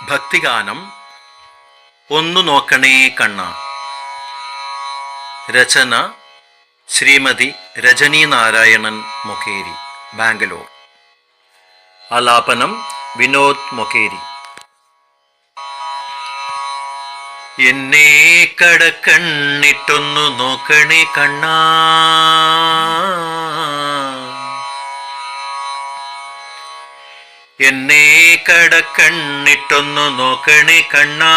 ഭക്തിഗാനം ഒന്നു നോക്കണേ കണ്ണ. രചന ശ്രീമതി രജനി നാരായണൻ മൊകേരി, ബാംഗ്ലൂർ. ആലാപനം വിനോദ് മൊകേരി. എന്നെ കടക്കണ്ണിട്ടൊന്നു നോക്കണേ കണ്ണാ, എന്നെ കടക്കണ്ണിട്ടൊന്നു നോക്കണേ കണ്ണാ,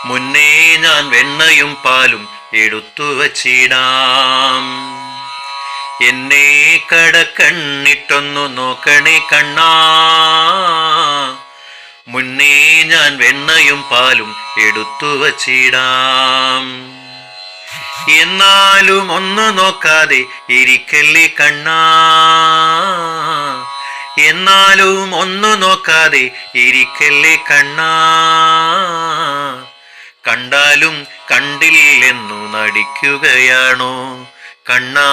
മുന്നേ ഞാൻ വെണ്ണയും പാലും എടുത്തു വച്ചിടാം. എന്നെ കടക്കണ്ണിട്ടൊന്നു നോക്കണേ കണ്ണാ, മുന്നേ ഞാൻ വെണ്ണയും പാലും എടുത്തു വച്ചിടാം. എന്നാലും ഒന്നു നോക്കാതെ ഇരിക്കല്ലേ കണ്ണാ, എന്നാലും ഒന്നു നോക്കാതെ ഇരിക്കല്ലേ കണ്ണാ. കണ്ടാലും കണ്ടില്ലെന്നു നടിക്കുകയാണോ കണ്ണാ,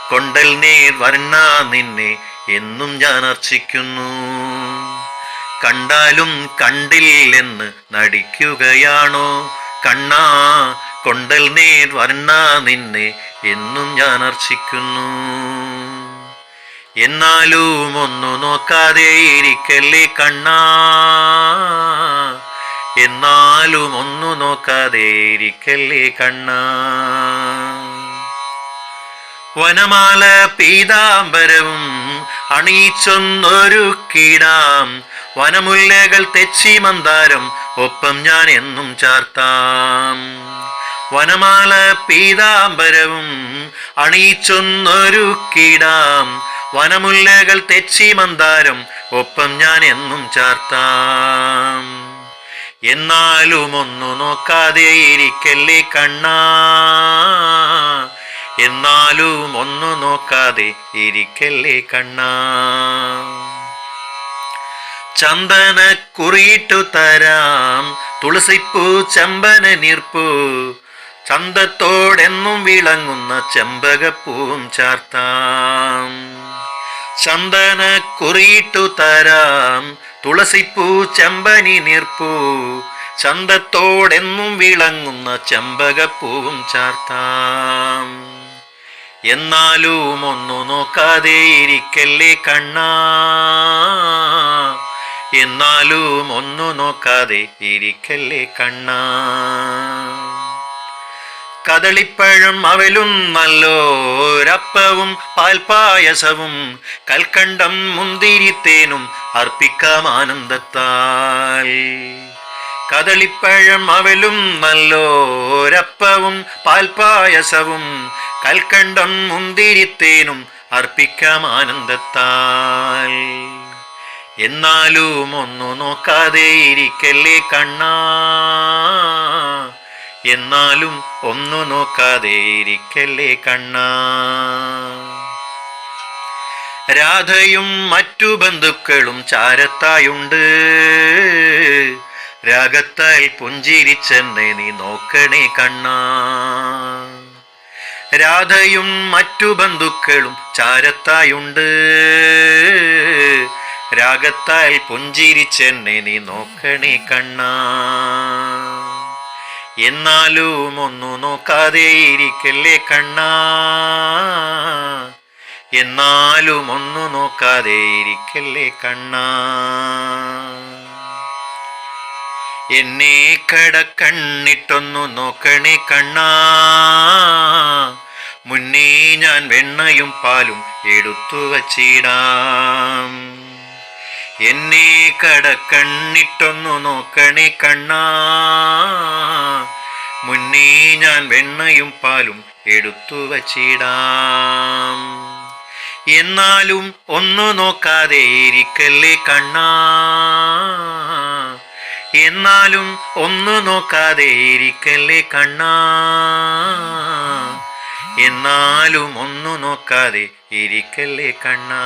കൊണ്ടൽ നേർ വർണ്ണ നിന്നെ എന്നും ഞാൻ അർച്ചിക്കുന്നു. കണ്ടാലും കണ്ടില്ലെന്ന് നടിക്കുകയാണോ കണ്ണാ, കൊണ്ടൽ നേർ വർണ്ണ നിന്നെ എന്നും ഞാൻ അർച്ചിക്കുന്നു. എന്നാലും ഒന്നു നോക്കാതെ ഇരിക്കല്ലേ കണ്ണാ, എന്നാലും ഒന്നു നോക്കാതെ ഇരിക്കല്ലേ കണ്ണാ. വനമാല പീതാംബരവും അണിയിച്ചൊന്നൊരുക്കിടാം, വനമുല്ലകൾ തെച്ചി മന്ദാരം ഒപ്പം ഞാൻ എന്നും ചാർത്താം. വനമാല പീതാംബരവും അണിയിച്ചൊന്നൊരുക്കിടാം, വനമുല്ലകൾ തെച്ചി മന്ദാരം ഒപ്പം ഞാൻ എന്നും ചാർത്താം. എന്നാലും ഒന്നു നോക്കാതെ ഇരിക്കല്ലേ കണ്ണാ, എന്നാലും ഒന്നു നോക്കാതെ ഇരിക്കല്ലേ കണ്ണാ. ചന്ദന കുറിയിട്ടു തരാം, തുളസിപ്പൂ ചെമ്പന നീർപ്പൂ, ചന്തത്തോടെന്നും വിളങ്ങുന്ന ചെമ്പകപ്പൂവും ചാർത്താം. ചന്ദന കുറിയിട്ടു തരാം, തുളസിപ്പൂ ചെമ്പനി നീർപ്പൂ, ചന്തത്തോടെന്നും വിളങ്ങുന്ന ചെമ്പകപ്പൂവും ചാർത്താം. എന്നാലും ഒന്നു നോക്കാതെ ഇരിക്കല്ലേ കണ്ണാ, എന്നാലും ഒന്നു നോക്കാതെ ഇരിക്കല്ലേ കണ്ണാ. കദളിപ്പഴം അവലും നല്ലോരപ്പവും പാൽപായസവും, കൽക്കണ്ടം മുന്തിരിത്തേനും അർപ്പിക്കാം ആനന്ദത്താൽ. കദളിപ്പഴം അവലും നല്ലോരപ്പവും പാൽപായസവും, കൽക്കണ്ടം മുന്തിരിത്തേനും അർപ്പിക്കാം ആനന്ദത്താൽ. എന്നാലും ഒന്നു നോക്കാതെ ഇരിക്കല്ലേ കണ്ണാ, എന്നാലും ഒന്നു നോക്കാതെ ഇരിക്കല്ലേ കണ്ണാ. രാധയും മറ്റു ബന്ധുക്കളും ചാരത്തായുണ്ട്, രാഗത്താൽ പുഞ്ചിരിച്ചെന്നെ നീ നോക്കണേ കണ്ണാ. രാധയും മറ്റു ബന്ധുക്കളും ചാരത്തായുണ്ട്, രാഗത്താൽ പുഞ്ചിരിച്ചെന്നെ നീ നോക്കണേ കണ്ണാ. എന്നാലും ഒന്നു നോക്കാതെ ഇരിക്കല്ലേ കണ്ണാ, എന്നാലും ഒന്നു നോക്കാതെ ഇരിക്കല്ലേ കണ്ണാ. എന്നെ കടക്കണ്ണിട്ടൊന്നു നോക്കണേ കണ്ണാ, മുന്നേ ഞാൻ വെണ്ണയും പാലും എടുത്തു വച്ചിടാം. എന്നെ കടക്കണ്ണിട്ടൊന്നു നോക്കണേ കണ്ണാ, മുന്നേ ഞാൻ വെണ്ണയും പാലും എടുത്തു വച്ചിടാം. എന്നാലും ഒന്നു നോക്കാതെ ഇരിക്കല്ലേ കണ്ണാ, എന്നാലും ഒന്നു നോക്കാതെ ഇരിക്കല്ലേ കണ്ണാ, എന്നാലും ഒന്നു നോക്കാതെ ഇരിക്കല്ലേ കണ്ണാ.